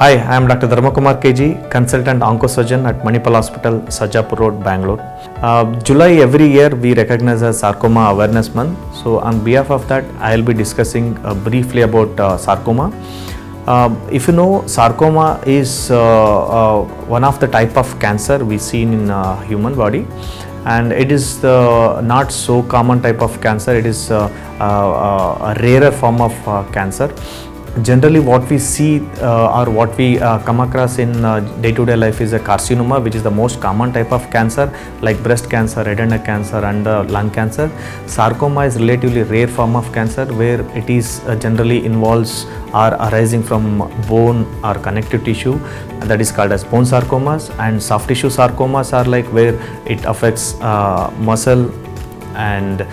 Hi, I am Dr. Dharma Kumar K.G, consultant oncosurgeon at Manipal Hospital Sarjapur Road, Bangalore. July every year we recognize as Sarcoma Awareness Month. So on behalf of that, I will be discussing briefly about sarcoma. If you know, sarcoma is one of the type of cancer we see in human body, and it is not so common type of cancer. It is a rarer form of cancer. Generally what we see or what we come across in day-to-day life is a carcinoma, which is the most common type of cancer, like breast cancer, head and neck cancer, and lung cancer. Sarcoma is relatively rare form of cancer where it is generally involves or arising from bone or connective tissue, and that is called as bone sarcomas. And soft tissue sarcomas are like where it affects muscle and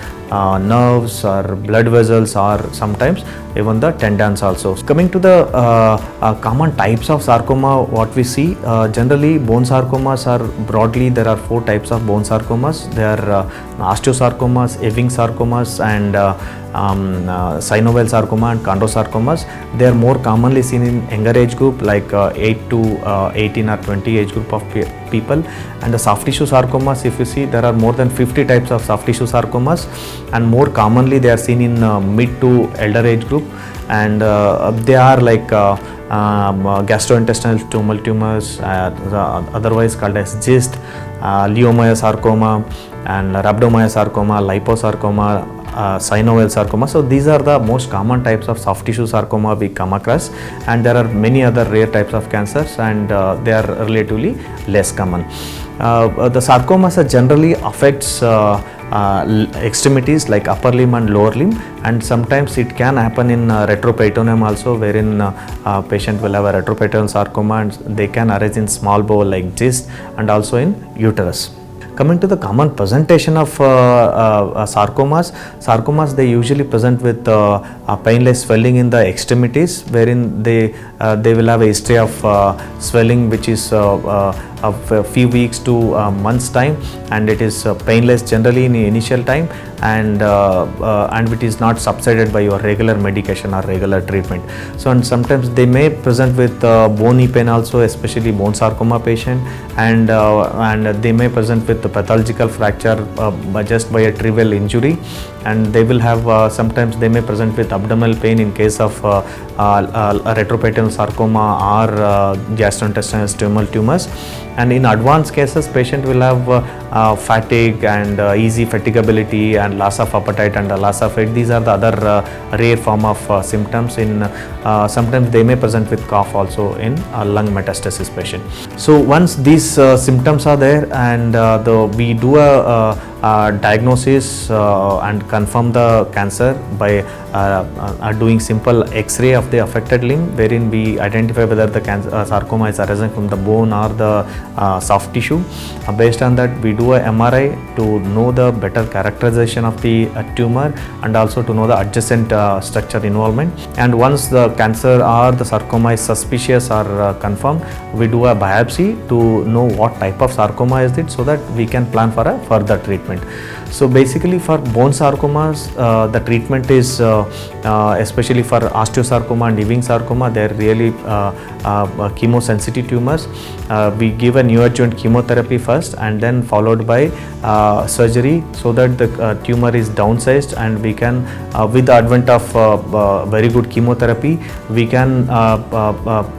nerves or blood vessels, or sometimes even the tendons also. Coming to the common types of sarcoma, what we see generally, bone sarcomas are broadly, there are 4 types of bone sarcomas. They are osteosarcomas, Ewing sarcomas, and synovial sarcoma and chondrosarcomas. They are more commonly seen in younger age group, like 8 to 18 or 20 age group of people. And the soft tissue sarcomas, if you see, there are more than 50 types of soft tissue sarcomas, and more commonly they are seen in mid to elder age group, and they are like gastrointestinal stromal tumors, otherwise called as GIST, leiomyosarcoma, and rhabdomyosarcoma, liposarcoma, synovial sarcoma. So these are the most common types of soft tissue sarcoma we come across, and there are many other rare types of cancers, and they are relatively less common. The sarcomas generally affects extremities like upper limb and lower limb, and sometimes it can happen in retroperitoneum also, wherein patient will have a retroperitoneal sarcoma, and they can arise in small bowel like GIST, and also in uterus. Coming to the common presentation of sarcomas, they usually present with painless swelling in the extremities, wherein they will have a history of swelling which is of a few weeks to months time, and it is painless generally in the initial time, and it is not subsided by your regular medication or regular treatment. So, and sometimes they may present with bony pain also, especially bone sarcoma patient, and they may present with the pathological fracture just by a trivial injury, and they will have sometimes they may present with abdominal pain in case of retroperitoneal sarcoma or gastrointestinal stromal tumors. And in advanced cases, patient will have fatigue and easy fatigability and loss of appetite and loss of weight. These are the other rare form of symptoms. In sometimes they may present with cough also in lung metastasis patient. So once these symptoms are there, and we do a diagnosis and confirm the cancer by doing simple X-ray of the affected limb, wherein we identify whether the sarcoma is arising from the bone or the soft tissue. Based on that, we do a MRI to know the better characterization of the tumor, and also to know the adjacent structure involvement. And once the cancer or the sarcoma is suspicious or confirmed, we do a biopsy to know what type of sarcoma is it, so that we can plan for a further treatment. So basically for bone sarcomas, the treatment is especially for osteosarcoma and Ewing sarcoma, they are really chemosensitive tumors. We give a neoadjuvant chemotherapy first, and then followed by surgery, so that the tumor is downsized, and we can with the advent of very good chemotherapy, we can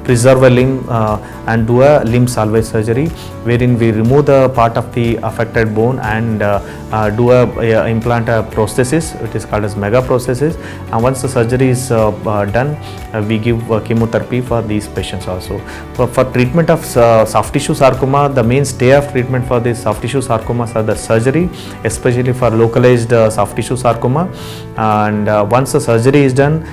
preserve a limb and do a limb salvage surgery, wherein we remove the part of the affected bone and do a implant a prosthesis, which is called as mega prosthesis. And once the surgery is done, we give chemotherapy for these patients also. For treatment of soft tissue sarcoma, the main stay of treatment for these soft tissue sarcomas are the surgery, especially for localized soft tissue sarcoma. And once the surgery is done,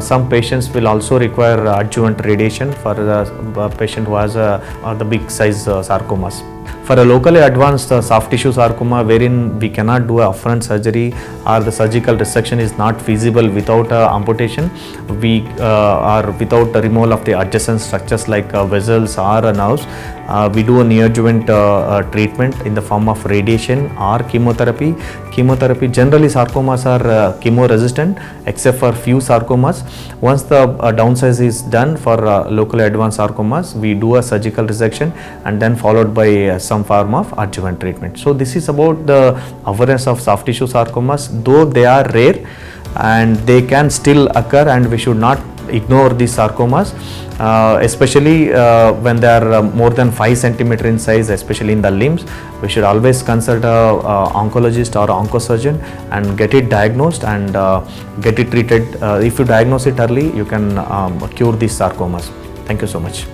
some patients will also require adjuvant radiation for the patient who has the big size sarcomas. For a locally advanced soft tissue sarcoma, wherein we cannot do a upfront surgery or the surgical resection is not feasible without amputation, we or without the removal of the adjacent structures like vessels or nerves, we do a neoadjuvant treatment in the form of radiation or chemotherapy. Chemotherapy, generally sarcomas are chemo resistant, except for few sarcomas sarcomas. Once the downsize is done for locally advanced sarcomas, we do a surgical resection and then followed by some form of adjuvant treatment. So this is about the awareness of soft tissue sarcomas, though they are rare and they can still occur, and we should not ignore these sarcomas, especially when they are more than 5 centimeter in size, especially in the limbs. We should always consult a oncologist or oncosurgeon and get it diagnosed and get it treated. If you diagnose it early, you can cure these sarcomas. Thank you so much.